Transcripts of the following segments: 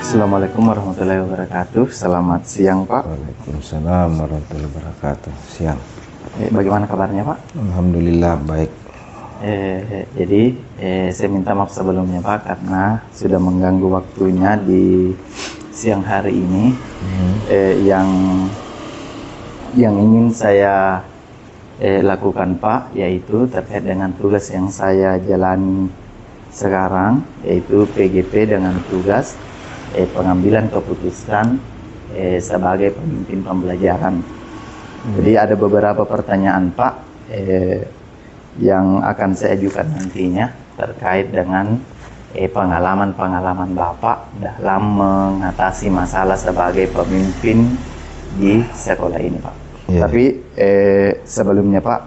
Assalamualaikum warahmatullahi wabarakatuh. Selamat siang, Pak. Waalaikumsalam warahmatullahi wabarakatuh. Siang. Bagaimana kabarnya, Pak? Alhamdulillah baik. Jadi saya minta maaf sebelumnya, Pak, karena sudah mengganggu waktunya di siang hari ini. Yang ingin saya lakukan, Pak, yaitu terkait dengan tugas yang saya jalani sekarang, yaitu PGP dengan tugas pengambilan keputusan sebagai pemimpin pembelajaran. Jadi ada beberapa pertanyaan, Pak, yang akan saya ajukan nantinya terkait dengan pengalaman-pengalaman Bapak dalam mengatasi masalah sebagai pemimpin di sekolah ini, Pak. Yeah. Tapi sebelumnya, Pak,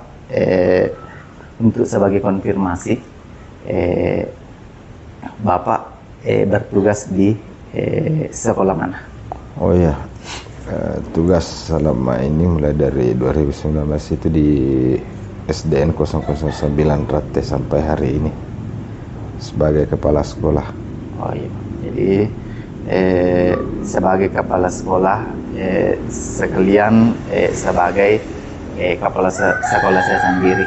untuk sebagai konfirmasi, Bapak bertugas di sekolah mana? Oh iya, tugas selama ini mulai dari 2019 itu di SDN 009 Rate sampai hari ini sebagai kepala sekolah. Oh iya, jadi sebagai kepala sekolah sekalian sebagai kepala sekolah saya sendiri.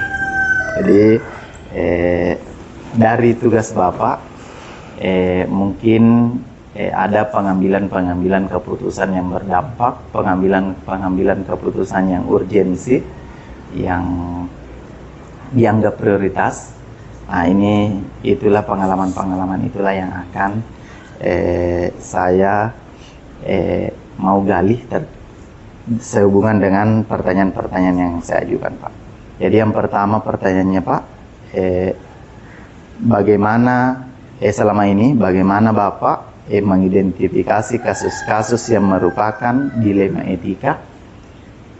Jadi dari tugas Bapak mungkin ada pengambilan keputusan yang berdampak, pengambilan keputusan yang urgensi, yang dianggap prioritas. Nah, itulah pengalaman-pengalaman itulah yang akan saya mau gali sehubungan dengan pertanyaan-pertanyaan yang saya ajukan, Pak. Jadi yang pertama pertanyaannya, Pak, bagaimana selama ini bagaimana Bapak mengidentifikasi kasus-kasus yang merupakan dilema etika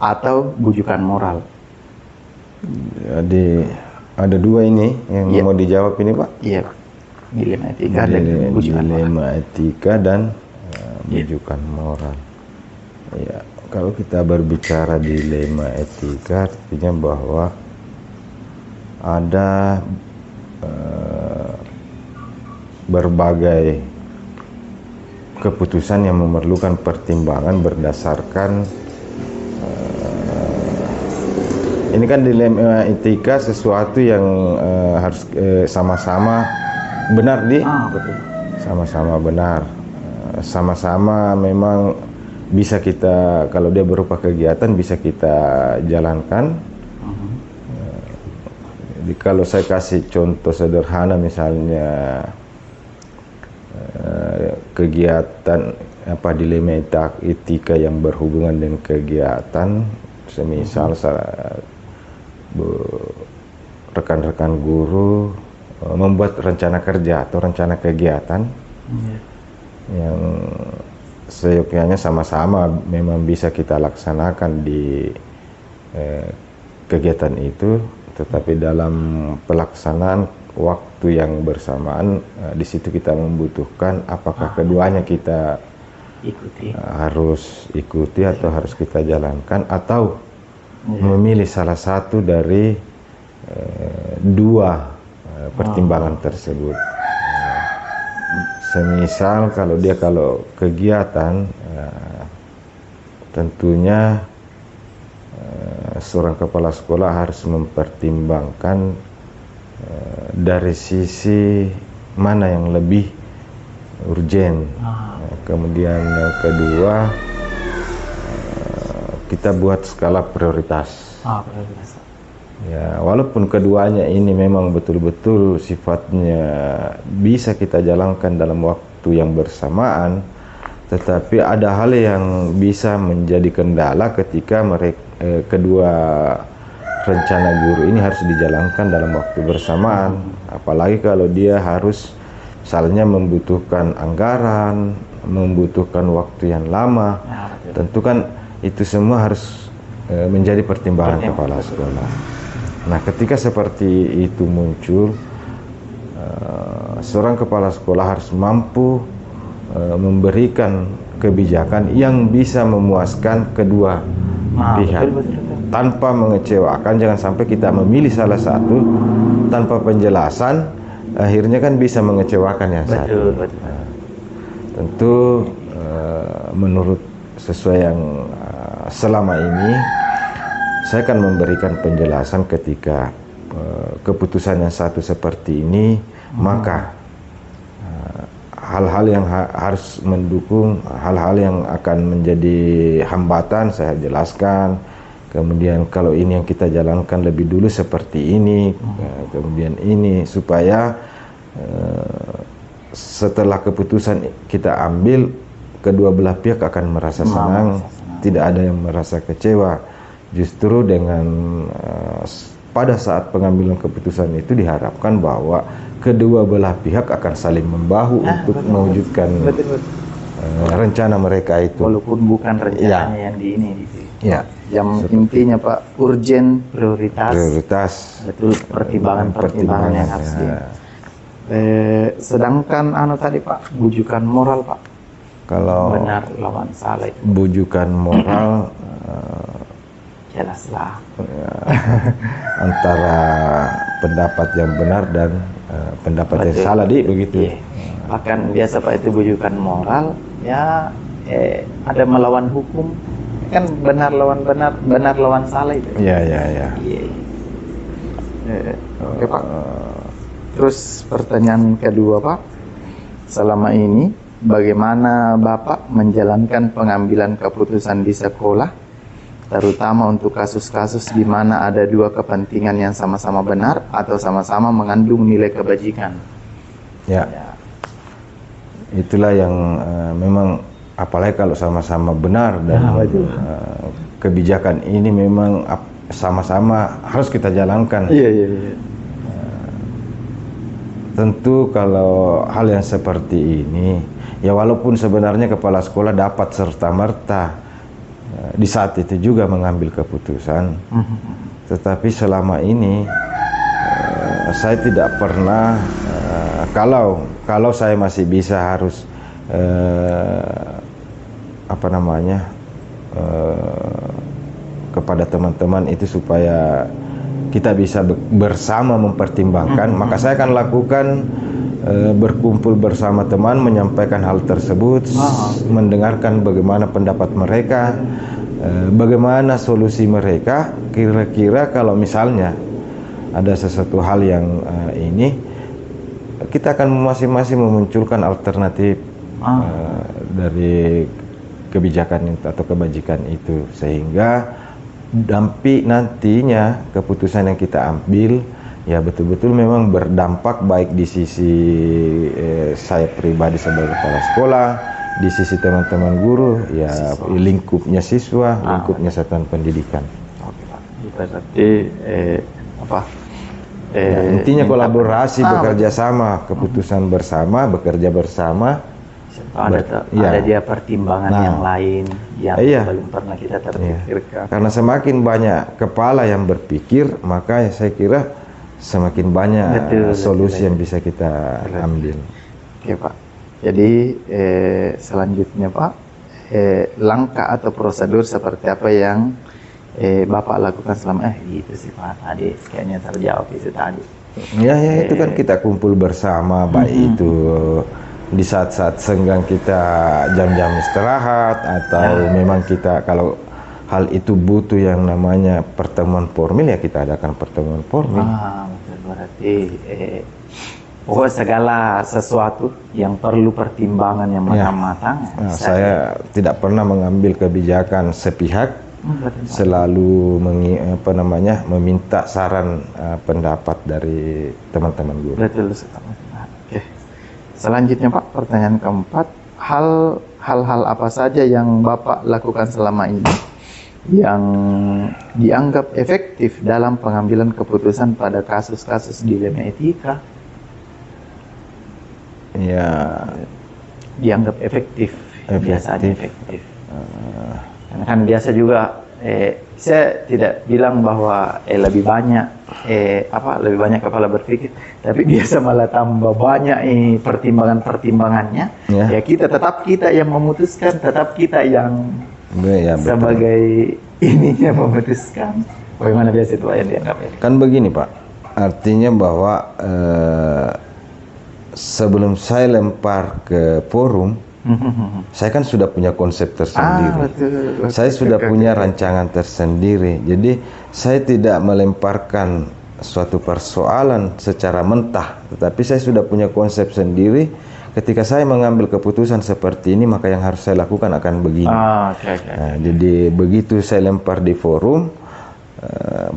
atau bujukan moral? Jadi ada dua ini yang mau dijawab ini, Pak. Iya, dilema etika dan bujukan moral. Dilema etika dan bujukan moral. Ya, kalau kita berbicara dilema etika, artinya bahwa ada berbagai keputusan yang memerlukan pertimbangan berdasarkan ini kan dilema etika sesuatu yang harus sama-sama benar betul. Sama-sama benar, sama-sama memang bisa kita, kalau dia berupa kegiatan bisa kita jalankan. Jadi kalau saya kasih contoh sederhana, misalnya kegiatan dilema etika yang berhubungan dengan kegiatan, semisal rekan-rekan guru membuat rencana kerja atau rencana kegiatan yang seyogyanya sama-sama memang bisa kita laksanakan di kegiatan itu, tetapi dalam pelaksanaan waktu yang bersamaan di situ kita membutuhkan apakah keduanya kita harus ikuti atau harus kita jalankan, atau memilih salah satu dari dua pertimbangan tersebut. Semisal kalau kegiatan tentunya seorang kepala sekolah harus mempertimbangkan dari sisi mana yang lebih urgen. Kemudian yang kedua, kita buat skala prioritas. Ya, walaupun keduanya ini memang betul-betul sifatnya bisa kita jalankan dalam waktu yang bersamaan, tetapi ada hal yang bisa menjadi kendala ketika kedua rencana guru ini harus dijalankan dalam waktu bersamaan. Apalagi kalau dia harus misalnya membutuhkan anggaran, membutuhkan waktu yang lama. Tentu kan itu semua harus menjadi pertimbangan kepala sekolah. Nah, ketika seperti itu muncul, seorang kepala sekolah harus mampu memberikan kebijakan yang bisa memuaskan kedua pihak tanpa mengecewakan. Jangan sampai kita memilih salah satu tanpa penjelasan, akhirnya kan bisa mengecewakan yang satu. Tentu menurut sesuai yang selama ini saya akan memberikan penjelasan ketika keputusan yang satu seperti ini, maka hal-hal yang harus mendukung, hal-hal yang akan menjadi hambatan saya jelaskan. Kemudian kalau ini yang kita jalankan lebih dulu seperti ini, kemudian ini supaya setelah keputusan kita ambil, kedua belah pihak akan merasa senang, tidak ada yang merasa kecewa. Justru dengan pada saat pengambilan keputusan itu diharapkan bahwa kedua belah pihak akan saling membahu untuk mewujudkan rencana mereka itu. Walaupun bukan rencananya yang di ini. Ya. Yang intinya Pak, urgen, prioritas. Betul, pertimbangan yang harus di. Sedangkan tadi Pak, bujukan moral Pak. Kalau benar lawan salah itu. Bujukan moral jelaslah antara pendapat yang benar dan pendapat yang salah begitu. Iya. Bahkan biasa Pak itu bujukan moral ya ada melawan hukum, kan benar lawan benar, benar lawan salah itu. Iya. Oke Pak. Terus pertanyaan kedua Pak, selama ini bagaimana Bapak menjalankan pengambilan keputusan di sekolah, terutama untuk kasus-kasus di mana ada dua kepentingan yang sama-sama benar atau sama-sama mengandung nilai kebajikan? Ya. Itulah yang memang, apalagi kalau sama-sama benar dan kebijakan ini memang sama-sama harus kita jalankan. Iya. Tentu kalau hal yang seperti ini, ya walaupun sebenarnya kepala sekolah dapat serta-merta di saat itu juga mengambil keputusan, tetapi selama ini saya tidak pernah, kalau saya masih bisa harus kepada teman-teman itu supaya kita bisa bersama mempertimbangkan, maka saya akan lakukan berkumpul bersama teman, menyampaikan hal tersebut, mendengarkan bagaimana pendapat mereka, bagaimana solusi mereka. Kira-kira kalau misalnya ada sesuatu hal yang ini, kita akan masing-masing memunculkan alternatif dari kebijakan atau kebajikan itu, sehingga nantinya keputusan yang kita ambil ya betul-betul memang berdampak baik di sisi saya pribadi sebagai kepala sekolah, di sisi teman-teman guru, ya lingkupnya siswa, lingkupnya satuan pendidikan. Oke Pak, berarti intinya kolaborasi, bekerja sama, keputusan bersama, bekerja bersama. Ada dia pertimbangan yang lain yang belum pernah kita terpikirkan. Karena semakin banyak kepala yang berpikir, maka saya kira semakin banyak solusi yang bisa kita ambil. Oke Pak. Jadi selanjutnya Pak, langkah atau prosedur seperti apa yang Bapak lakukan selama itu sih Pak, tadi kayaknya terjawab itu tadi. Ya itu kan kita kumpul bersama, baik itu di saat-saat senggang kita jam-jam istirahat, atau memang kita kalau hal itu butuh yang namanya pertemuan formil, ya kita adakan pertemuan formil. Betul, berarti pokoknya segala sesuatu yang perlu pertimbangan yang matang-matang. Saya tidak pernah mengambil kebijakan sepihak, selalu meminta saran pendapat dari teman-teman guru. Betul sekali. Oke. Selanjutnya Pak, pertanyaan keempat, hal-hal apa saja yang Bapak lakukan selama ini yang dianggap efektif dalam pengambilan keputusan pada kasus-kasus dilema etika? Ya, dianggap efektif. Biasanya efektif. Karena kan biasa juga saya tidak bilang bahwa lebih banyak kepala berpikir, tapi biasa malah tambah banyak pertimbangannya. Ya kita yang memutuskan, tetap kita yang sebagai ininya memutuskan. Bagaimana biasa itu yang dianggap? Kan begini Pak, artinya bahwa sebelum saya lempar ke forum, Saya kan sudah punya konsep tersendiri. Betul. Saya sudah punya rancangan tersendiri. Jadi saya tidak melemparkan suatu persoalan secara mentah, tetapi saya sudah punya konsep sendiri. Ketika saya mengambil keputusan seperti ini, maka yang harus saya lakukan akan begini. Nah, jadi begitu saya lempar di forum,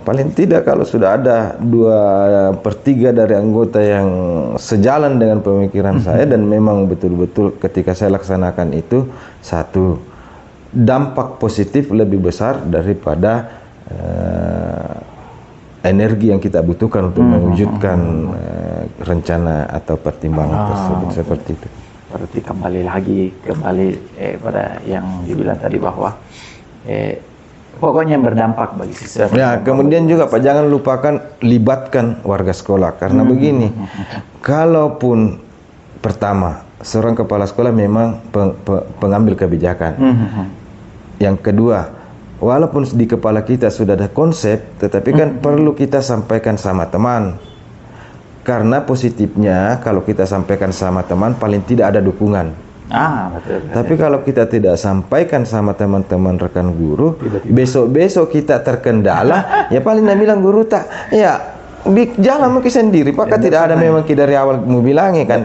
paling tidak kalau sudah ada 2/3 dari anggota yang sejalan dengan pemikiran saya dan memang betul-betul ketika saya laksanakan itu, satu, dampak positif lebih besar daripada energi yang kita butuhkan untuk mewujudkan rencana atau pertimbangan tersebut, seperti itu. Berarti kembali pada yang dibilang tadi bahwa pokoknya yang berdampak bagi siswa. Ya, kemudian juga Pak, jangan lupakan libatkan warga sekolah, karena begini, kalaupun pertama seorang kepala sekolah memang pengambil kebijakan, yang kedua, walaupun di kepala kita sudah ada konsep, tetapi kan perlu kita sampaikan sama teman. Karena positifnya kalau kita sampaikan sama teman paling tidak ada dukungan. Betul. Tapi kalau kita tidak sampaikan sama teman-teman rekan guru, besok-besok kita terkendala, ya paling dia bilang guru tak, ya jalan mungkin sendiri, maka tidak ada memang dari awal mau bilangnya kan.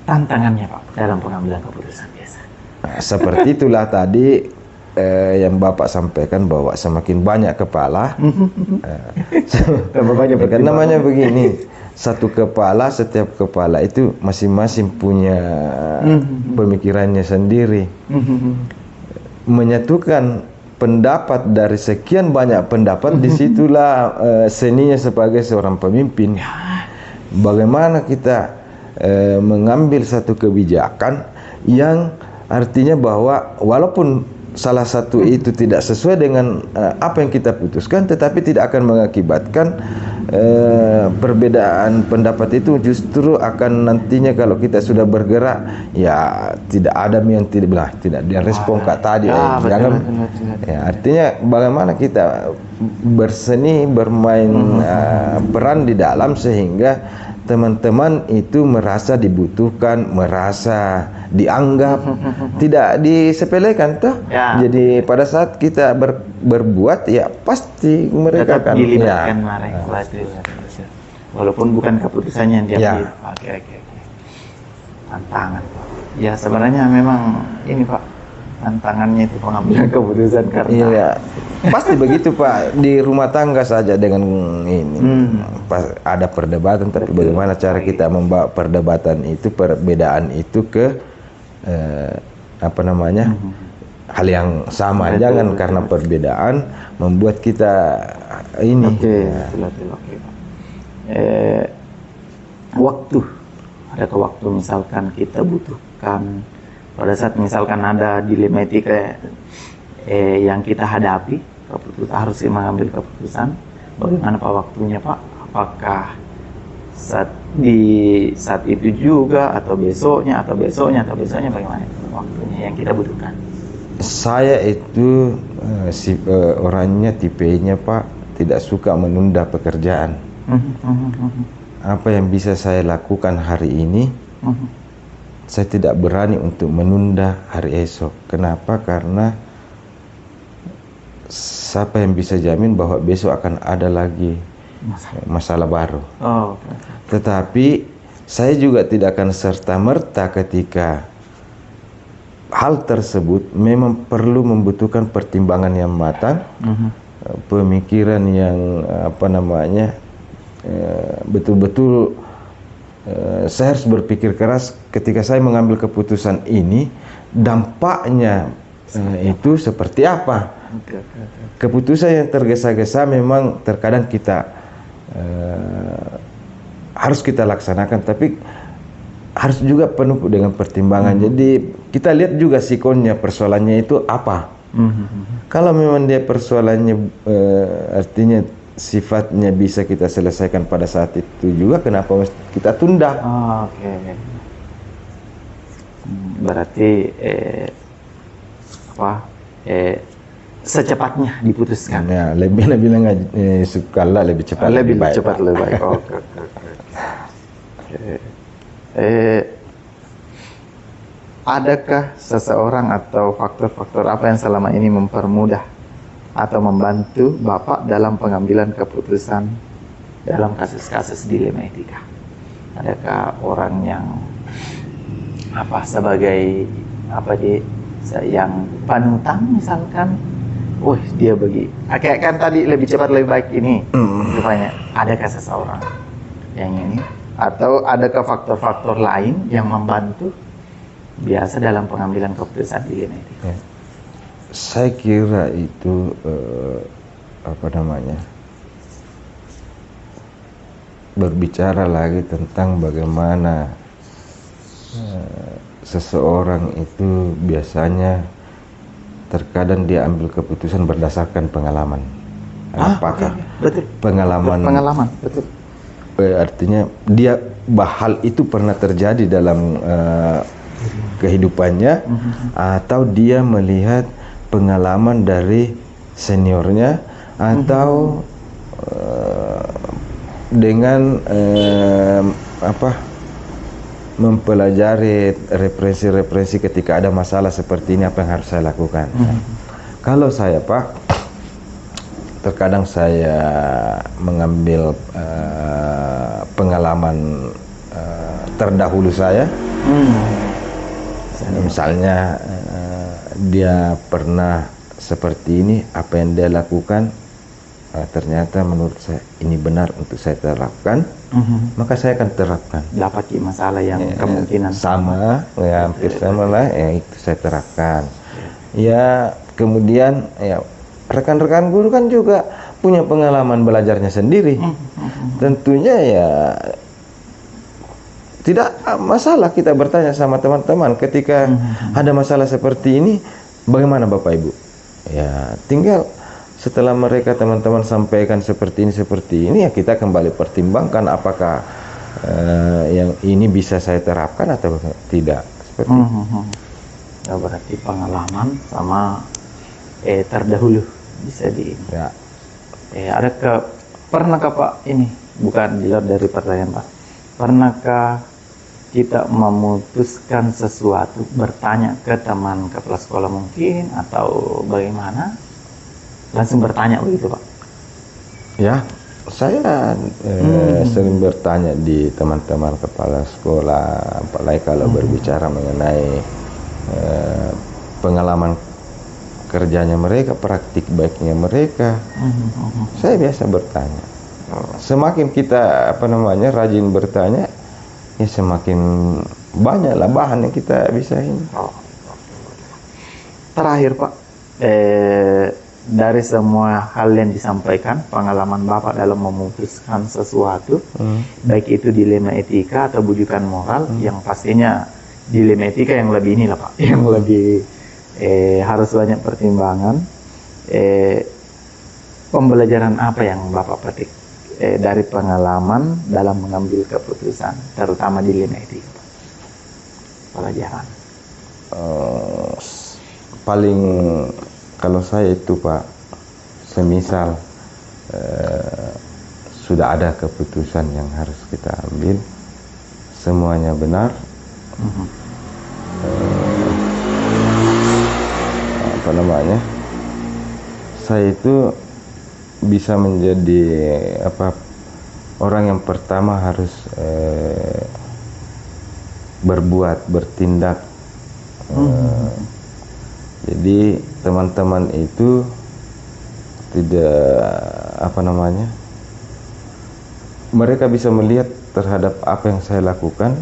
Tantangannya Pak dalam pengambilan keputusan biasa. Nah, seperti itulah tadi yang Bapak sampaikan bahwa semakin banyak kepala, kan namanya begini, satu kepala, setiap kepala itu masing-masing punya pemikirannya sendiri. Menyatukan pendapat dari sekian banyak pendapat, disitulah seninya sebagai seorang pemimpin. Bagaimana kita mengambil satu kebijakan yang artinya bahwa walaupun salah satu itu tidak sesuai dengan apa yang kita putuskan, tetapi tidak akan mengakibatkan perbedaan pendapat itu justru akan nantinya kalau kita sudah bergerak, ya tidak ada yang tidak bilang tidak dia respon kak tadi, jangan. Ya, artinya bagaimana kita berseni bermain peran di dalam sehingga teman-teman itu merasa dibutuhkan, merasa dianggap, tidak disepelekan toh. Jadi pada saat kita berbuat, ya pasti mereka tetap akan dilibatkan mereka. Walaupun bukan keputusannya yang diambil. Oke. Tantangan Pak. Ya sebenarnya memang ini Pak, tantangannya itu pengambilan keputusan karena pasti begitu Pak, di rumah tangga saja dengan ini ada perdebatan, tapi bagaimana cara kita membawa perdebatan itu, perbedaan itu ke hal yang sama. Jangan karena perbedaan membuat kita ini. Waktu, adakah waktu misalkan kita butuhkan pada saat misalkan ada dilematika yang kita hadapi, harus mengambil keputusan, bagaimana Pak waktunya Pak? Apakah saat itu juga atau besoknya bagaimana waktunya yang kita butuhkan? Saya itu orangnya tipenya Pak, tidak suka menunda pekerjaan. Apa yang bisa saya lakukan hari ini, saya tidak berani untuk menunda hari esok. Kenapa? Karena siapa yang bisa jamin bahwa besok akan ada lagi masalah baru. Tetapi saya juga tidak akan serta-merta ketika hal tersebut memang perlu membutuhkan pertimbangan yang matang, pemikiran yang betul-betul saya harus berpikir keras ketika saya mengambil keputusan ini, dampaknya itu seperti apa. Keputusan yang tergesa-gesa memang terkadang kita harus kita laksanakan, tapi harus juga penuh dengan pertimbangan. Jadi kita lihat juga sikonnya, persoalannya itu apa. Kalau memang dia persoalannya artinya sifatnya bisa kita selesaikan pada saat itu juga, kenapa mesti kita tunda? Berarti secepatnya diputuskan. Ya, lebih sukalah lebih cepat lebih baik. adakah seseorang atau faktor-faktor apa yang selama ini mempermudah atau membantu Bapak dalam pengambilan keputusan dalam kasus-kasus dilema etika? Adakah orang yang sebagai yang panutan misalkan, dia kayak kan tadi lebih cepat lebih baik ini rupanya. Adakah seseorang yang ini, atau adakah faktor-faktor lain yang membantu biasa dalam pengambilan keputusan dilema etika? Saya kira itu berbicara lagi tentang bagaimana seseorang itu biasanya terkadang dia ambil keputusan berdasarkan pengalaman. Apakah betul. Pengalaman, betul. Artinya dia hal itu pernah terjadi dalam kehidupannya, atau dia melihat pengalaman dari seniornya, atau dengan mempelajari referensi-referensi ketika ada masalah seperti ini, apa yang harus saya lakukan. Kalau saya, Pak, terkadang saya mengambil pengalaman terdahulu saya. Misalnya dia pernah seperti ini, apa yang dia lakukan ternyata menurut saya ini benar untuk saya terapkan, maka saya akan terapkan. Dapat masalah yang kemungkinan sama, hampir sama lah, itu saya terapkan. Kemudian rekan-rekan guru kan juga punya pengalaman belajarnya sendiri. Tentunya tidak masalah kita bertanya sama teman-teman ketika ada masalah seperti ini, bagaimana Bapak Ibu? Tinggal setelah mereka teman-teman sampaikan seperti ini, kita kembali pertimbangkan apakah yang ini bisa saya terapkan atau tidak. Seperti berarti pengalaman sama terdahulu bisa pernahkah Pak, ini bukan di luar dari pertanyaan Pak, pernahkah kita memutuskan sesuatu bertanya ke teman kepala sekolah mungkin, atau bagaimana, langsung bertanya begitu Pak? Saya sering bertanya di teman-teman kepala sekolah, apalagi kalau berbicara mengenai pengalaman kerjanya mereka, praktik baiknya mereka. Saya biasa bertanya. Semakin kita rajin bertanya, semakin banyaklah bahan yang kita bisa ini. Terakhir Pak, dari semua hal yang disampaikan, pengalaman Bapak dalam memutuskan sesuatu, baik itu dilema etika atau bujukan moral, yang pastinya dilema etika yang lebih inilah Pak, yang lebih harus banyak pertimbangan. Pembelajaran apa yang Bapak petik dari pengalaman dalam mengambil keputusan, terutama dilema etika? Pelajaran paling, kalau saya itu Pak, semisal sudah ada keputusan yang harus kita ambil, semuanya benar, saya itu bisa menjadi orang yang pertama harus bertindak. Jadi teman-teman itu tidak mereka bisa melihat terhadap apa yang saya lakukan,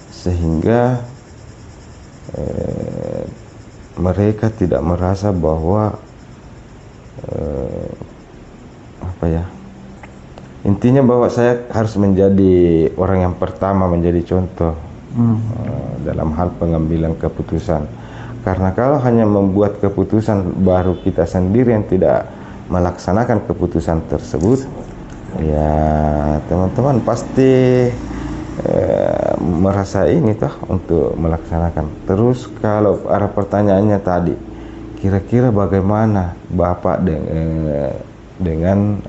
sehingga mereka tidak merasa bahwa intinya bahwa saya harus menjadi orang yang pertama, menjadi contoh dalam hal pengambilan keputusan. Karena kalau hanya membuat keputusan baru kita sendiri yang tidak melaksanakan keputusan tersebut, teman-teman pasti merasa ini untuk melaksanakan. Terus kalau arah pertanyaannya tadi, kira-kira bagaimana Bapak dengan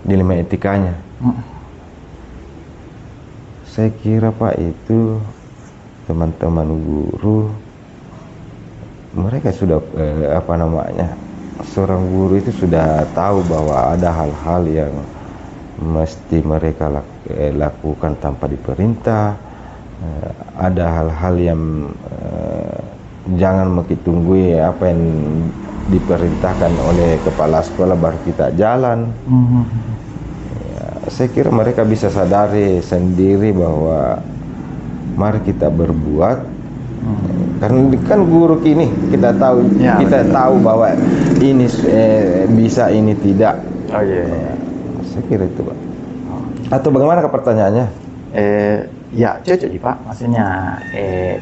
dilema etikanya? Saya kira Pak, itu teman-teman guru, mereka sudah seorang guru itu sudah tahu bahwa ada hal-hal yang mesti mereka lakukan tanpa diperintah, ada hal-hal yang jangan tunggu apa yang diperintahkan oleh kepala sekolah baru kita jalan. Saya kira mereka bisa sadari sendiri bahwa mari kita berbuat, karena kan guru kini kita tahu, kita tahu bahwa ini bisa, ini tidak. Saya kira itu, Pak. Atau bagaimana pertanyaannya? Ya cocok Pak, maksudnya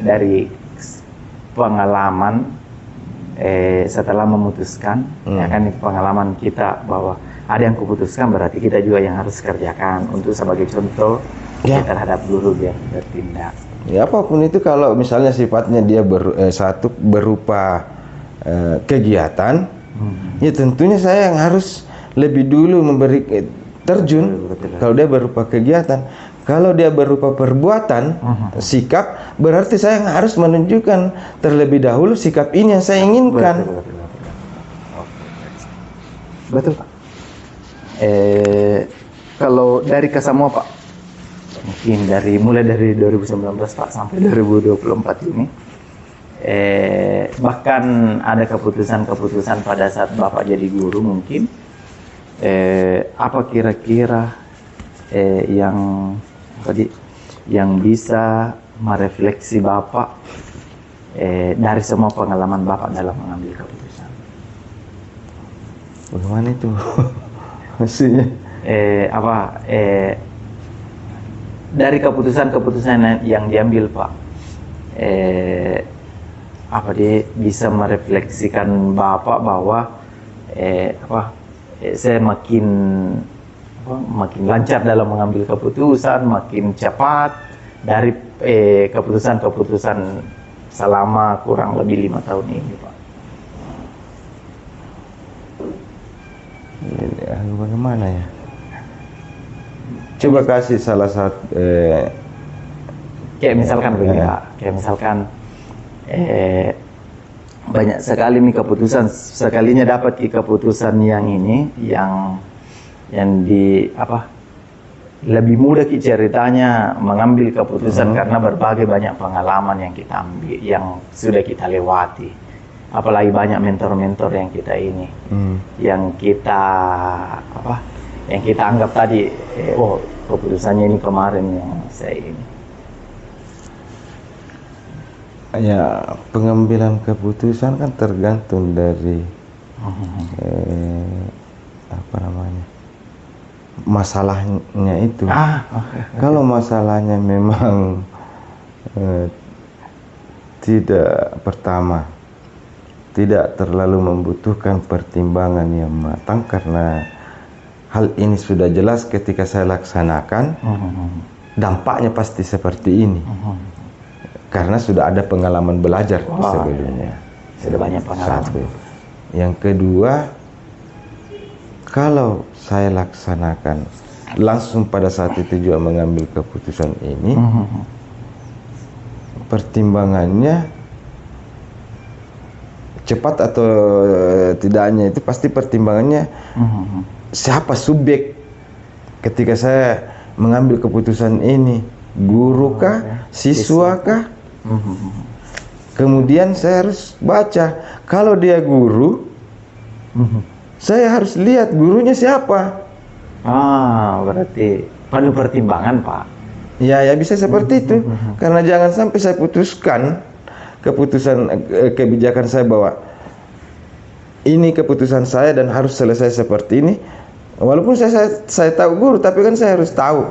dari pengalaman setelah memutuskan, ya kan pengalaman kita bahwa ada yang kuputuskan, berarti kita juga yang harus kerjakan untuk sebagai contoh terhadap guru dia bertindak. Ya apapun itu, kalau misalnya sifatnya dia berupa kegiatan, ya tentunya saya yang harus lebih dulu memberi terjun. Kalau dia berupa kegiatan, kalau dia berupa perbuatan, sikap, berarti saya yang harus menunjukkan terlebih dahulu sikap ini yang saya inginkan. Betul Pak. Kalau dari kesemua Pak, mungkin mulai dari 2019 Pak sampai 2024 ini, bahkan ada keputusan-keputusan pada saat Bapak jadi guru mungkin, apa kira-kira yang bisa merefleksi Bapak dari semua pengalaman Bapak dalam mengambil keputusan? Bagaimana itu? Maksudnya dari keputusan-keputusan yang diambil Pak, dia bisa merefleksikan Bapak bahwa saya makin lancar dalam mengambil keputusan, makin cepat dari keputusan-keputusan selama kurang lebih 5 tahun ini Pak. Bagaimana ya? Coba kasih salah satu kayak misalkan begini Pak, kayak misalkan banyak sekali nih keputusan, sekalinya dapat keputusan yang ini, yang lebih mudah ceritanya mengambil keputusan karena berbagai banyak pengalaman yang kita ambil, yang sudah kita lewati. Apalagi banyak mentor-mentor yang kita ini, yang kita anggap tadi, keputusannya ini kemarin yang saya ini. Ya, pengambilan keputusan kan tergantung dari masalahnya itu. Kalau masalahnya memang tidak terlalu membutuhkan pertimbangan yang matang, karena hal ini sudah jelas ketika saya laksanakan, dampaknya pasti seperti ini. Karena sudah ada pengalaman belajar sebelumnya. Sudah banyak pengalaman. Yang kedua, kalau saya laksanakan langsung pada saat itu juga mengambil keputusan ini, pertimbangannya cepat atau tidaknya itu pasti pertimbangannya siapa subjek ketika saya mengambil keputusan ini, guru kah, siswa kah? Kemudian saya harus baca, kalau dia guru, saya harus lihat gurunya siapa. Berarti penuh pertimbangan Pak. Ya bisa seperti itu. Karena jangan sampai saya putuskan kebijakan saya bahwa ini keputusan saya dan harus selesai seperti ini. Walaupun saya tahu guru, tapi kan saya harus tahu.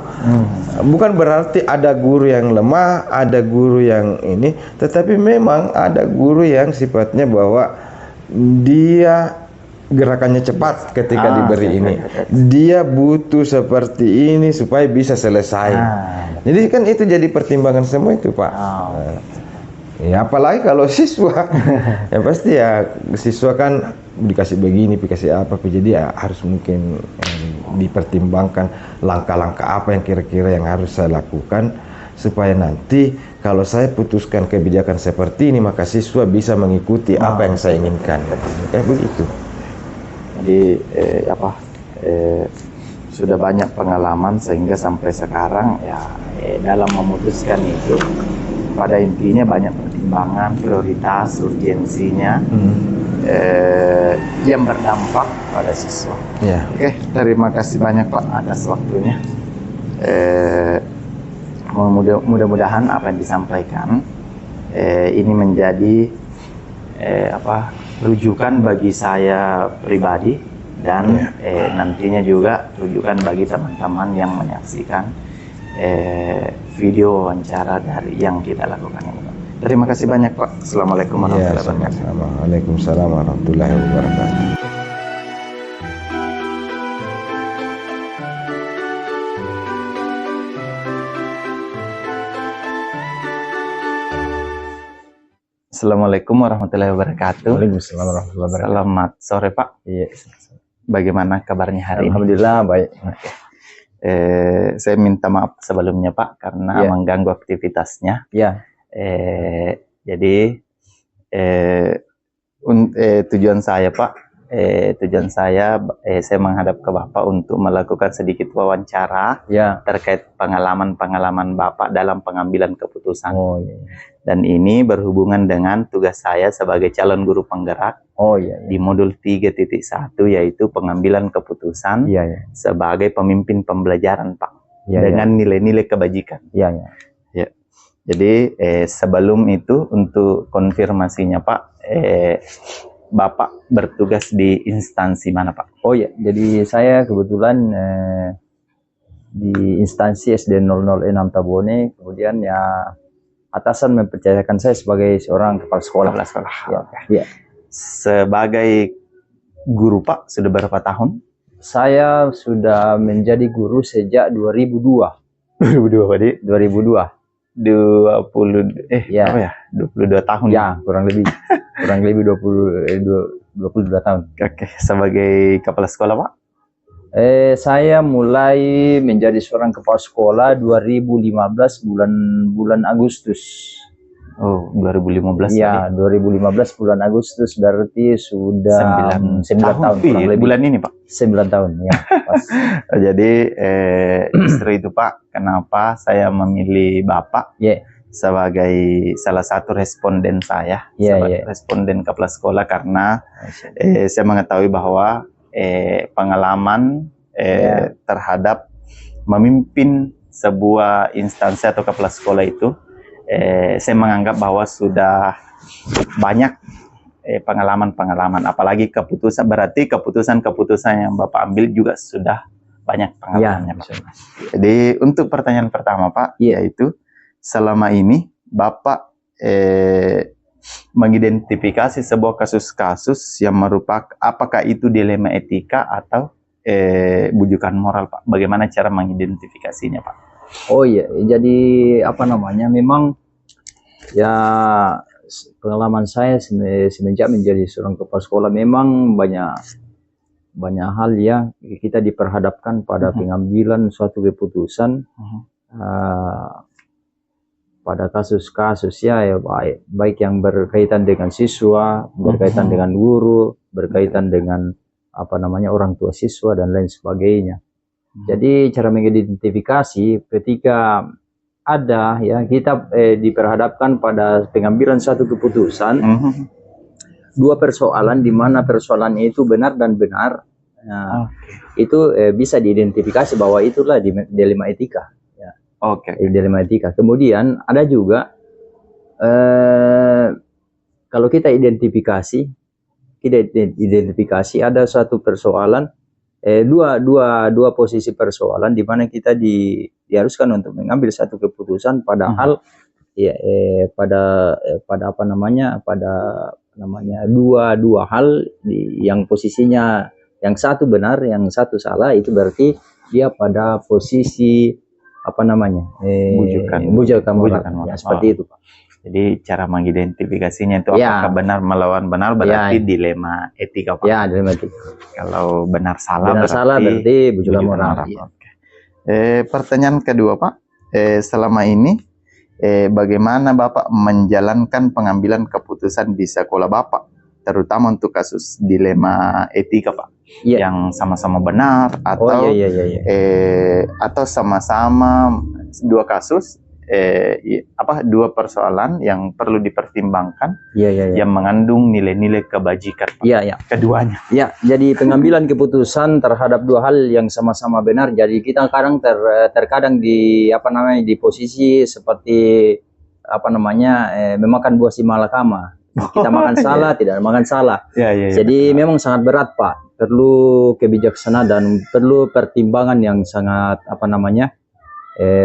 Bukan berarti ada guru yang lemah, ada guru yang ini, tetapi memang ada guru yang sifatnya bahwa dia gerakannya cepat ketika diberi ini. Dia butuh seperti ini supaya bisa selesai. Jadi kan itu jadi pertimbangan semua itu Pak. Ya apalagi kalau siswa, ya pasti ya siswa kan dikasih begini, dikasih apa, jadi ya harus mungkin dipertimbangkan langkah-langkah apa yang kira-kira yang harus saya lakukan supaya nanti kalau saya putuskan kebijakan seperti ini maka siswa bisa mengikuti apa yang saya inginkan. Begitu. Jadi sudah banyak pengalaman sehingga sampai sekarang ya dalam memutuskan itu pada intinya banyak pertimbangan, prioritas, urgensinya yang berdampak pada siswa. Ya. Oke, terima kasih banyak Pak atas waktunya. Mudah-mudahan apa yang disampaikan ini menjadi rujukan bagi saya pribadi dan nantinya juga rujukan bagi teman-teman yang menyaksikan video wawancara dari yang kita lakukan ini. Terima kasih banyak Pak. Assalamualaikum warahmatullahi wabarakatuh. Waalaikumsalam warahmatullahi wabarakatuh. Assalamualaikum warahmatullahi wabarakatuh. Waalaikumsalam warahmatullahi wabarakatuh. Selamat sore Pak. Iya. Bagaimana kabarnya hari ini? Alhamdulillah baik. Saya minta maaf sebelumnya Pak karena mengganggu aktivitasnya. Ya. Jadi tujuan saya Pak, saya menghadap ke Bapak untuk melakukan sedikit wawancara terkait pengalaman Bapak dalam pengambilan keputusan. Dan ini berhubungan dengan tugas saya sebagai calon guru penggerak di modul 3.1 yaitu pengambilan keputusan sebagai pemimpin pembelajaran Pak dengan nilai-nilai kebajikan. Jadi sebelum itu untuk konfirmasinya Pak, Bapak bertugas di instansi mana Pak? Jadi saya kebetulan di instansi SD 006 Tabone, kemudian ya atasan mempercayakan saya sebagai seorang kepala sekolah. Sebagai guru Pak sudah berapa tahun? Saya sudah menjadi guru sejak 2002. 2002 2002. 22 tahun ya, kurang lebih 22 tahun. Oke, sebagai kepala sekolah Pak? Saya mulai menjadi seorang kepala sekolah 2015 bulan Agustus. 2015 ya, 2015 bulan Agustus, berarti sudah 9 tahun kurang lebih. Bulan ini Pak? 9 tahun ya. Pas. Jadi justru itu Pak, kenapa saya memilih Bapak sebagai salah satu responden saya, responden kepala sekolah, karena saya mengetahui bahwa pengalaman terhadap memimpin sebuah instansi atau kepala sekolah itu, saya menganggap bahwa sudah banyak pengalaman-pengalaman, apalagi keputusan, berarti keputusan-keputusan yang Bapak ambil juga sudah banyak pengalamannya Pak. Jadi untuk pertanyaan pertama Pak, yaitu selama ini Bapak mengidentifikasi sebuah kasus-kasus yang merupakan, apakah itu dilema etika atau bujukan moral Pak? Bagaimana cara mengidentifikasinya Pak? Jadi memang ya pengalaman saya semenjak menjadi seorang kepala sekolah memang banyak hal ya kita diperhadapkan pada pengambilan suatu keputusan pada kasus-kasus ya baik yang berkaitan dengan siswa, berkaitan dengan guru, berkaitan dengan orang tua siswa dan lain sebagainya. Jadi cara mengidentifikasi ketika ada ya kita diperhadapkan pada pengambilan suatu keputusan, dua persoalan di mana persoalannya itu benar dan benar, itu bisa diidentifikasi bahwa itulah dilema etika. Dilema etika. Kemudian ada juga kalau kita identifikasi ada suatu persoalan, dua posisi persoalan di mana kita diharuskan untuk mengambil satu keputusan, padahal pada dua hal yang posisinya yang satu benar, yang satu salah, itu berarti dia pada posisi bujukan moral. Ya, seperti itu Pak. Jadi cara mengidentifikasinya itu apakah benar melawan benar, berarti dilema etika Pak. Ya, dilema etika. Kalau benar salah berarti bujukan moral. Pertanyaan kedua Pak, selama ini bagaimana Bapak menjalankan pengambilan keputusan di sekolah Bapak, terutama untuk kasus dilema etika Pak, yang sama-sama benar atau atau sama-sama dua kasus dua persoalan yang perlu dipertimbangkan, yang mengandung nilai-nilai kebajikan keduanya. Jadi pengambilan keputusan terhadap dua hal yang sama-sama benar. Jadi kita kadang terkadang di di posisi seperti memakan buah si malakama. Kita makan salah, tidak makan salah. Jadi memang sangat berat Pak. Perlu kebijaksanaan dan perlu pertimbangan yang sangat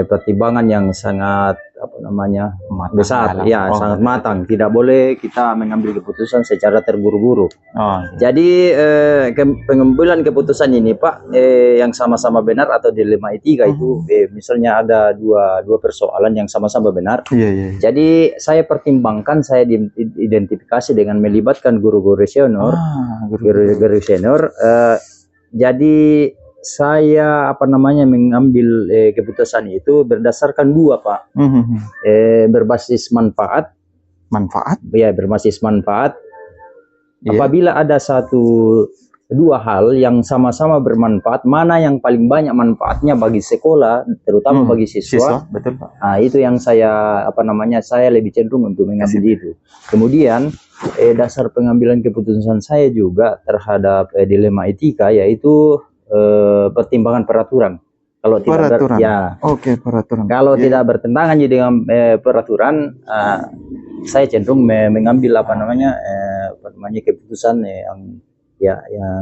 pertimbangan yang sangat besar, sangat matang. Tidak boleh kita mengambil keputusan secara terburu-buru. Jadi pengambilan keputusan ini Pak, yang sama-sama benar atau dilema etika itu, misalnya ada dua persoalan yang sama-sama benar. Jadi saya pertimbangkan, saya identifikasi dengan melibatkan guru-guru senior, guru-guru senior. Jadi saya mengambil keputusan itu berdasarkan dua Pak, berbasis manfaat, berbasis manfaat. Apabila ada dua hal yang sama-sama bermanfaat, mana yang paling banyak manfaatnya bagi sekolah, terutama bagi siswa, betul Pak. Nah, itu yang saya saya lebih cenderung untuk mengambil itu. Kemudian dasar pengambilan keputusan saya juga terhadap dilema etika, yaitu pertimbangan peraturan. Kalau tidak peraturan. Kalau tidak bertentangan dengan peraturan, saya cenderung mengambil keputusan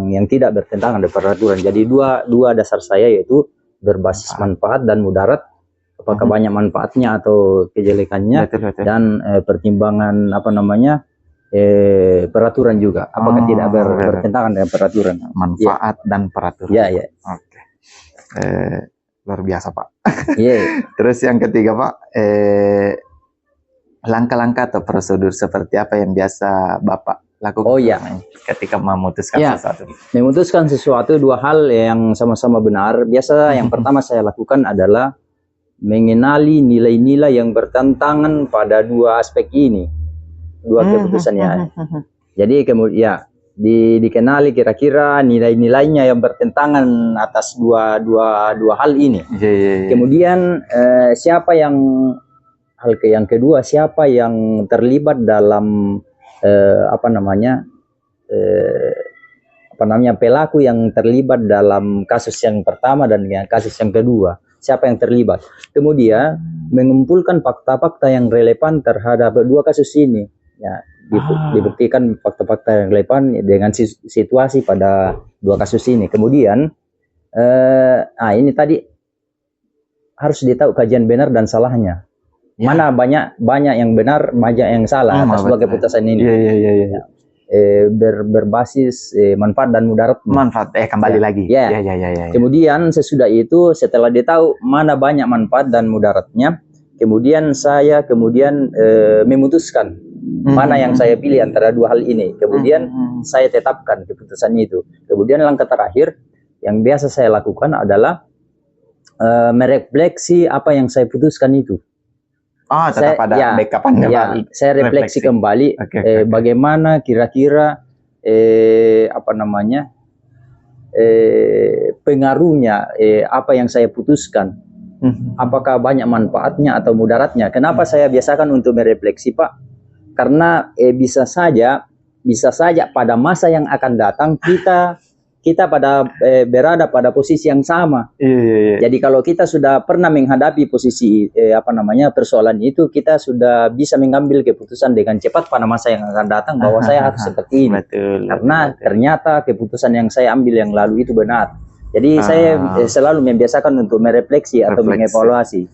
yang tidak bertentangan dengan peraturan. Jadi dua dasar saya, yaitu berbasis manfaat dan mudarat, apakah banyak manfaatnya atau kejelekannya, dan pertimbangan peraturan juga, apakah tidak bertentangan dengan peraturan, manfaat dan peraturan. Oke. Luar biasa Pak. Terus yang ketiga Pak, langkah-langkah atau prosedur seperti apa yang biasa Bapak lakukan ketika memutuskan sesuatu? Memutuskan sesuatu, dua hal yang sama-sama benar. Biasa yang pertama saya lakukan adalah mengenali nilai-nilai yang bertentangan pada dua aspek ini, dua keputusannya. Jadi kemudian dikenali kira-kira nilai-nilainya yang bertentangan atas dua hal ini. Kemudian siapa yang kedua, siapa yang terlibat dalam pelaku yang terlibat dalam kasus yang pertama dan kasus yang kedua, siapa yang terlibat. Kemudian mengumpulkan fakta-fakta yang relevan terhadap dua kasus ini. Dibuktikan fakta-fakta yang relevan dengan situasi pada dua kasus ini. Kemudian ini tadi harus ditahu kajian benar dan salahnya. Mana banyak yang benar, banyak yang salah atas dua keputusan ini. Berbasis manfaat dan mudarat. Kembali lagi. Kemudian sesudah itu, setelah ditahu mana banyak manfaat dan mudaratnya, kemudian saya memutuskan mana yang saya pilih antara dua hal ini. Kemudian saya tetapkan keputusan itu. Kemudian langkah terakhir yang biasa saya lakukan adalah merefleksi apa yang saya putuskan itu. Tetap ada backupan kembali. Saya refleksi kembali bagaimana kira-kira pengaruhnya apa yang saya putuskan. Apakah banyak manfaatnya atau mudaratnya? Kenapa saya biasakan untuk merefleksi Pak? Karena bisa saja pada masa yang akan datang kita berada pada posisi yang sama. Jadi kalau kita sudah pernah menghadapi posisi persoalan itu, kita sudah bisa mengambil keputusan dengan cepat pada masa yang akan datang bahwa saya harus seperti ini. Karena ternyata keputusan yang saya ambil yang lalu itu benar. Jadi saya selalu membiasakan untuk merefleksi atau mengevaluasi.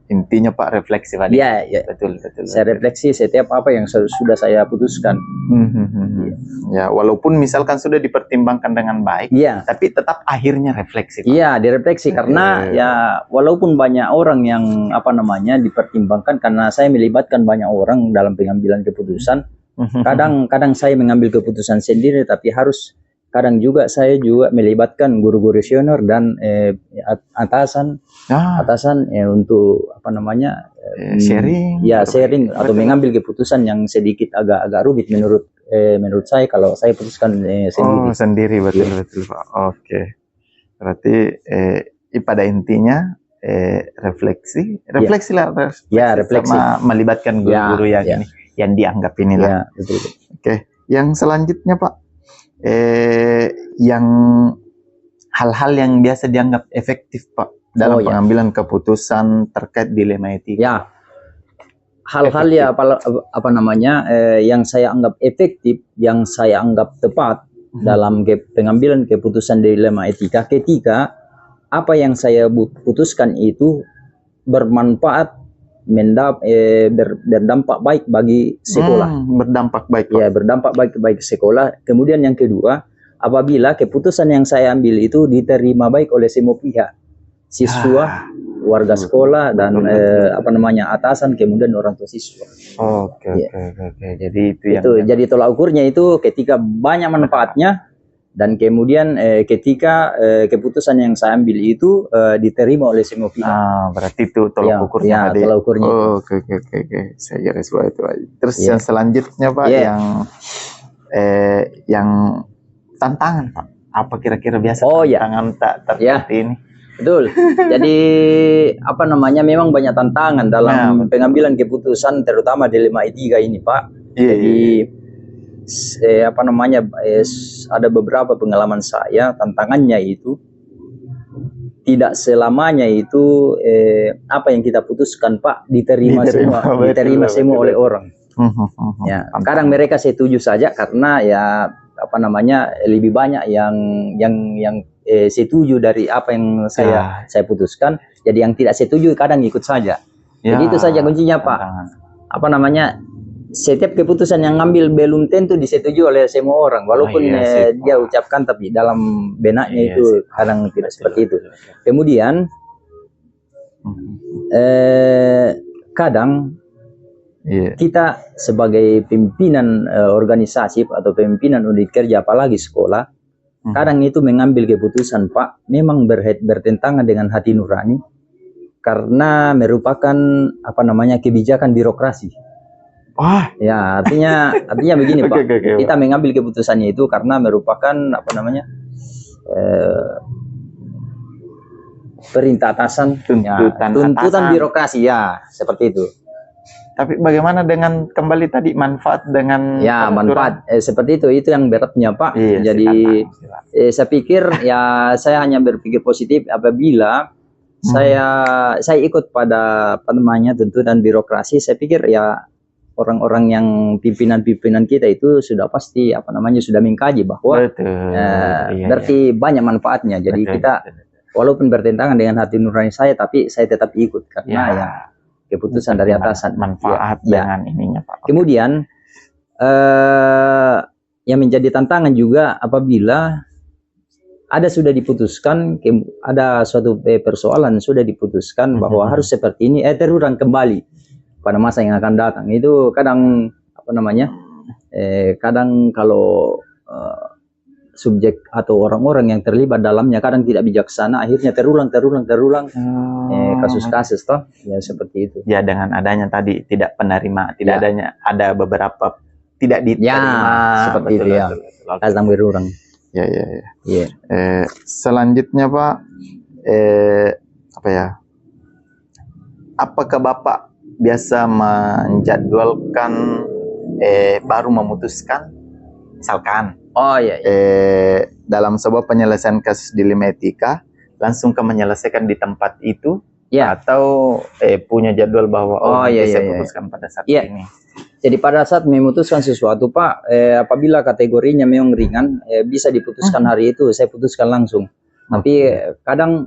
Intinya Pak, refleksi Pak. Betul. Saya refleksi setiap apa yang sudah saya putuskan. Walaupun misalkan sudah dipertimbangkan dengan baik, tapi tetap akhirnya refleksi Pak. Direfleksi karena walaupun banyak orang yang dipertimbangkan, karena saya melibatkan banyak orang dalam pengambilan keputusan. Kadang saya mengambil keputusan sendiri, tapi harus kadang juga saya juga melibatkan guru-guru senior dan atasan untuk apa namanya sharing, ya sharing atau mengambil keputusan yang sedikit agak rumit menurut saya kalau saya putuskan sendiri. Oh, sendiri, betul Pak. Oke. Berarti pada intinya refleksi lah, refleksi sama melibatkan guru-guru yang ini, yang dianggap inilah. Ya, betul. Oke. Yang selanjutnya Pak, yang hal-hal yang biasa dianggap efektif Pak dalam pengambilan keputusan terkait dilema etika. Ya, hal-hal ya apa namanya yang saya anggap efektif, yang saya anggap tepat dalam pengambilan keputusan dilema etika ketika apa yang saya putuskan itu bermanfaat, berdampak baik bagi sekolah. Berdampak baik Pak. Ya, berdampak baik bagi sekolah. Kemudian yang kedua, apabila keputusan yang saya ambil itu diterima baik oleh semua pihak, siswa, warga sekolah, dan apa namanya atasan, kemudian orang tua siswa. Oke. Jadi itu jadi tolak ukurnya itu ketika banyak manfaatnya dan kemudian ketika keputusan yang saya ambil itu diterima oleh semua pihak. Berarti itu tolak ukurnya tadi. Tolak ukurnya. Oke. Saya garis bawah itu aja. Terus yang selanjutnya Pak, yang tantangan Pak. Apa kira-kira biasa tantangan tak seperti ini? Betul. Jadi apa namanya memang banyak tantangan dalam pengambilan keputusan terutama dilema etika ini Pak. Jadi apa namanya ada beberapa pengalaman saya, tantangannya itu tidak selamanya itu apa yang kita putuskan Pak diterima semua oleh orang. Ya, kadang mereka setuju saja karena ya apa namanya lebih banyak yang setuju dari apa yang saya putuskan. Jadi yang tidak setuju kadang ikut saja. Jadi itu saja kuncinya Pak. Apa namanya? Setiap keputusan yang ngambil belum tentu disetujui oleh semua orang, walaupun dia ucapkan, tapi dalam benaknya itu kadang tidak seperti itu. Kemudian kadang kita sebagai pimpinan organisasi atau pimpinan unit kerja, apalagi sekolah, kadang itu mengambil keputusan Pak memang bertentangan dengan hati nurani karena merupakan apa namanya kebijakan birokrasi. Ya, artinya begini Pak. Kita mengambil keputusannya itu karena merupakan apa namanya perintah atasan, tuntutan birokrasi seperti itu. Tapi bagaimana dengan kembali tadi manfaat dengan manfaat seperti itu yang beratnya Pak. Jadi saya pikir saya hanya berpikir positif apabila saya ikut pada apa namanya tuntutan birokrasi. Saya pikir orang-orang yang pimpinan kita itu sudah pasti apa namanya sudah mengkaji bahwa berarti banyak manfaatnya. Jadi kita walaupun bertentangan dengan hati nurani saya, tapi saya tetap ikut karena keputusan dari atasan. Manfaat dengan ininya Pak. Kemudian yang menjadi tantangan juga apabila sudah diputuskan, ada suatu persoalan sudah diputuskan bahwa harus seperti ini, terulang kembali pada masa yang akan datang. Itu kadang apa namanya kadang kalau subjek atau orang-orang yang terlibat dalamnya kadang tidak bijaksana, akhirnya terulang kasus-kasus toh seperti itu. Ya, dengan adanya tadi tidak penerima, tidak adanya ada beberapa tidak diterima seperti itu kadang berulang. Selanjutnya Pak, apakah Bapak biasa menjadwalkan baru memutuskan misalkan dalam sebuah penyelesaian kasus dilema etika langsung menyelesaikan di tempat itu atau punya jadwal bahwa saya putuskan pada saat ini. Jadi pada saat memutuskan sesuatu Pak, apabila kategorinya memang ringan bisa diputuskan hari itu saya putuskan langsung. Tapi kadang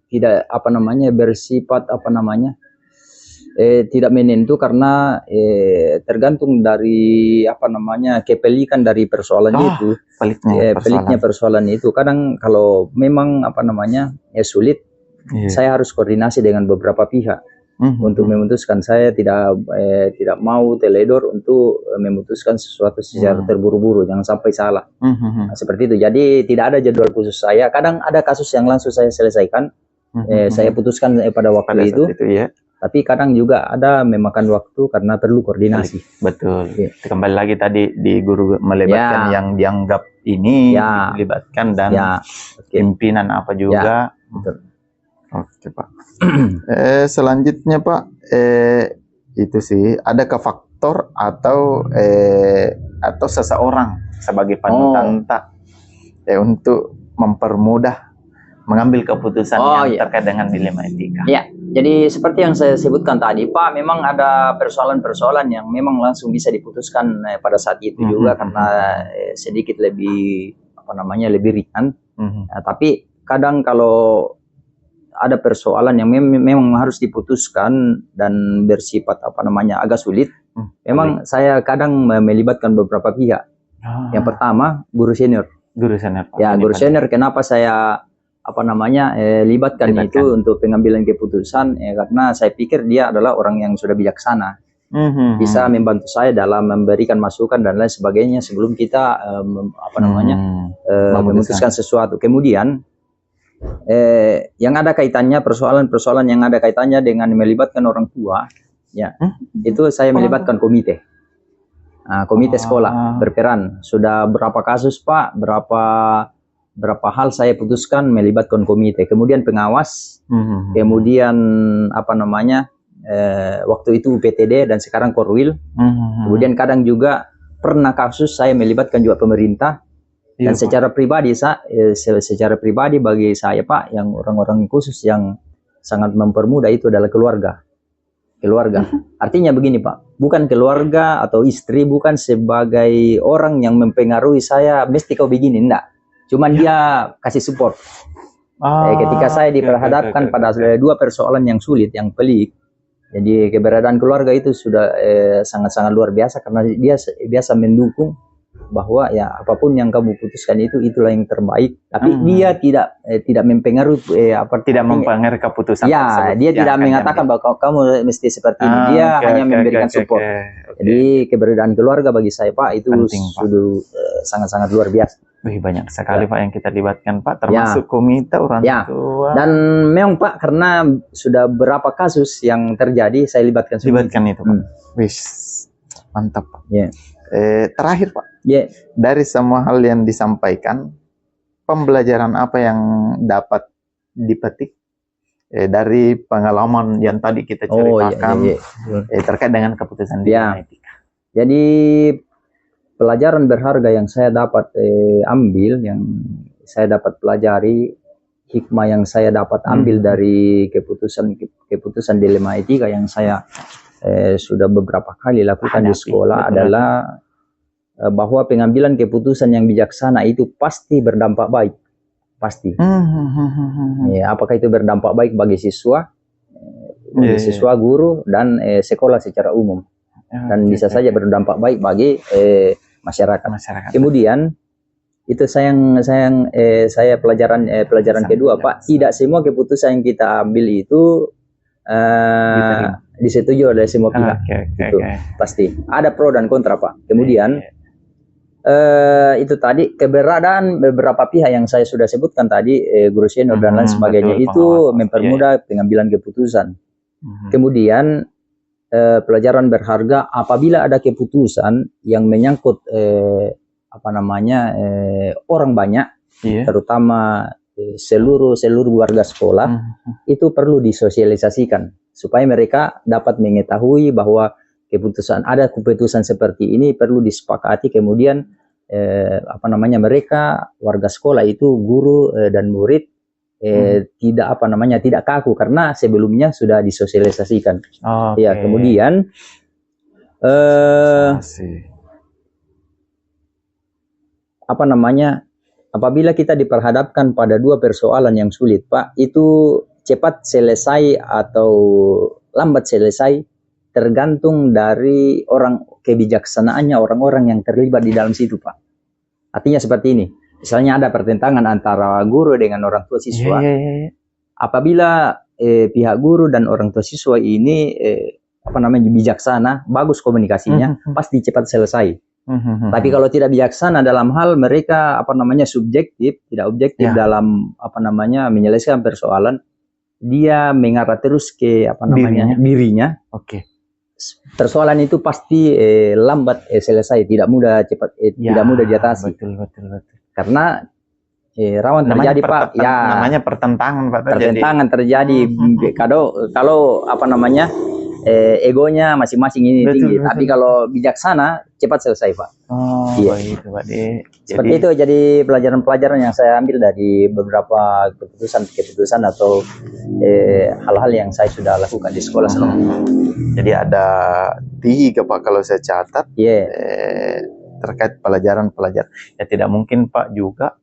tidak apa namanya bersifat apa namanya tidak menentu karena tergantung dari apa namanya kepelikan dari persoalan itu. Peliknya persoalan itu kadang kalau memang apa namanya sulit, saya harus koordinasi dengan beberapa pihak. untuk memutuskan. Saya tidak mau teledor untuk memutuskan sesuatu secara terburu-buru, jangan sampai salah. Nah, seperti itu. Jadi tidak ada jadwal khusus saya. Kadang ada kasus yang langsung saya selesaikan, saya putuskan pada waktu itu. Ya. Tapi kadang juga ada memakan waktu karena perlu koordinasi. Betul. Ya. Kembali lagi tadi di guru melibatkan yang dianggap ini dilibatkan dan pimpinan apa juga. Betul. Oke Pak. Selanjutnya Pak, itu sih adakah faktor atau seseorang sebagai panutan untuk mempermudah mengambil keputusan yang terkait dengan dilema etika? Ya, jadi seperti yang saya sebutkan tadi Pak, memang ada persoalan-persoalan yang memang langsung bisa diputuskan pada saat itu juga karena sedikit lebih lebih ringan. Tapi kadang kalau ada persoalan yang memang harus diputuskan dan bersifat agak sulit, memang saya kadang melibatkan beberapa pihak. Yang pertama guru senior. Guru senior. Ya, guru senior. Kenapa saya libatkan itu untuk pengambilan keputusan? Karena saya pikir dia adalah orang yang sudah bijaksana, bisa membantu saya dalam memberikan masukan dan lain sebagainya sebelum kita memutuskan sesuatu. Kemudian yang ada kaitannya persoalan-persoalan yang ada kaitannya dengan melibatkan orang tua, itu saya melibatkan komite. Komite sekolah berperan. Sudah berapa kasus Pak, berapa hal saya putuskan melibatkan komite. Kemudian pengawas, kemudian waktu itu UPTD dan sekarang Korwil. Kemudian kadang juga pernah kasus saya melibatkan juga pemerintah. Dan secara pribadi bagi saya Pak, yang orang-orang khusus yang sangat mempermudah itu adalah keluarga. Artinya begini Pak, bukan keluarga atau istri, bukan sebagai orang yang mempengaruhi saya, mesti kau begini, enggak. Cuman dia kasih support. Ketika saya diperhadapkan pada dua persoalan yang sulit, yang pelik, jadi keberadaan keluarga itu sudah sangat-sangat luar biasa karena dia biasa mendukung bahwa apapun yang kamu putuskan itulah yang terbaik. Tapi dia tidak mempengaruhi mempengaruhi keputusan tersebut. Dia tidak mengatakan bahwa kamu mesti seperti ini. Dia hanya memberikan support. Jadi keberadaan keluarga bagi saya Pak itu sudah sangat-sangat luar biasa. Banyak sekali Pak yang kita libatkan Pak, termasuk komite orang tua. Dan memang Pak, karena sudah berapa kasus yang terjadi, saya libatkan itu Pak. Mantap Pak. Terakhir Pak, dari semua hal yang disampaikan, pembelajaran apa yang dapat dipetik dari pengalaman yang tadi kita ceritakan terkait dengan keputusan dilema etika? Jadi pelajaran berharga yang saya dapat ambil, yang saya dapat pelajari, hikmah yang saya dapat ambil dari keputusan dilema etika yang saya sudah beberapa kali lakukan di sekolah adalah bahwa pengambilan keputusan yang bijaksana itu pasti berdampak baik, pasti. Apakah itu berdampak baik bagi siswa, guru dan sekolah secara umum, dan bisa saja berdampak baik bagi masyarakat. Kemudian itu saya pelajaran kedua Pak, tidak semua keputusan yang kita ambil itu disetujui oleh semua pihak. Pasti ada pro dan kontra Pak. Kemudian itu tadi keberadaan beberapa pihak yang saya sudah sebutkan tadi, guru senior dan lain sebagainya, itu mempermudah pengambilan keputusan. Kemudian pelajaran berharga apabila ada keputusan yang menyangkut orang banyak, terutama seluruh warga sekolah, itu perlu disosialisasikan supaya mereka dapat mengetahui bahwa keputusan seperti ini perlu disepakati. Kemudian mereka warga sekolah itu, guru dan murid, tidak kaku karena sebelumnya sudah disosialisasikan. Kemudian apabila kita diperhadapkan pada dua persoalan yang sulit Pak, itu cepat selesai atau lambat selesai tergantung dari kebijaksanaannya orang-orang yang terlibat di dalam situ Pak. Artinya seperti ini, misalnya ada pertentangan antara guru dengan orang tua siswa. Apabila pihak guru dan orang tua siswa ini apa namanya bijaksana, bagus komunikasinya, pasti cepat selesai. Tapi kalau tidak bijaksana dalam hal mereka apa namanya subjektif, tidak objektif dalam apa namanya menyelesaikan persoalan, dia mengarah terus ke apa namanya dirinya. Oke. Persoalan itu pasti lambat selesai, tidak mudah cepat, tidak mudah diatasi. Betul. Karena rawan terjadi Pak. Namanya pertentangan Pak. Pertentangan terjadi. Kalau apa namanya egonya masing-masing ini tinggi. Tapi kalau bijaksana cepat selesai Pak. Oh, begitu Pak. Seperti itu, jadi pelajaran-pelajaran yang saya ambil dari beberapa keputusan atau hal-hal yang saya sudah lakukan di sekolah selama ini. Jadi ada 3 Pak kalau saya catat terkait pelajaran-pelajaran. Ya tidak mungkin Pak juga,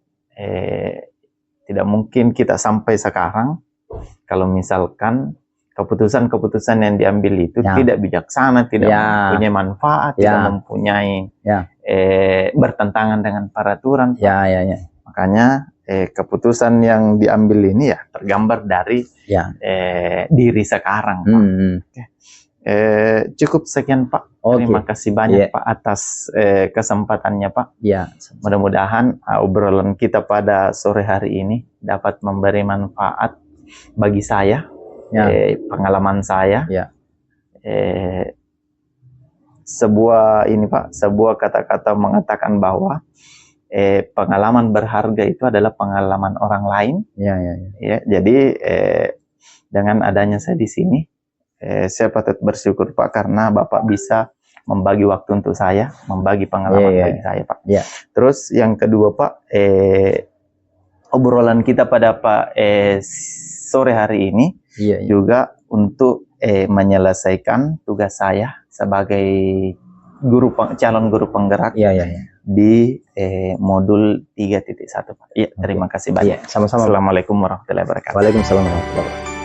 tidak mungkin kita sampai sekarang kalau misalkan keputusan-keputusan yang diambil itu tidak bijaksana, tidak mempunyai manfaat, tidak mempunyai bertentangan dengan peraturan. Makanya keputusan yang diambil ini ya tergambar dari diri sekarang Pak. Cukup sekian Pak. Terima kasih banyak Pak atas kesempatannya Pak. Mudah-mudahan obrolan kita pada sore hari ini dapat memberi manfaat bagi saya. Pengalaman saya, sebuah ini Pak, sebuah kata-kata mengatakan bahwa pengalaman berharga itu adalah pengalaman orang lain. Ya, jadi dengan adanya saya di sini, saya patut bersyukur Pak karena Bapak bisa membagi waktu untuk saya, membagi pengalaman bagi saya Pak. Terus yang kedua Pak, obrolan kita pada sore hari ini juga untuk menyelesaikan tugas saya sebagai calon guru penggerak di modul 3.1 Pak. Terima kasih banyak. Sama-sama. Assalamualaikum warahmatullahi wabarakatuh. Waalaikumsalam warahmatullahi wabarakatuh.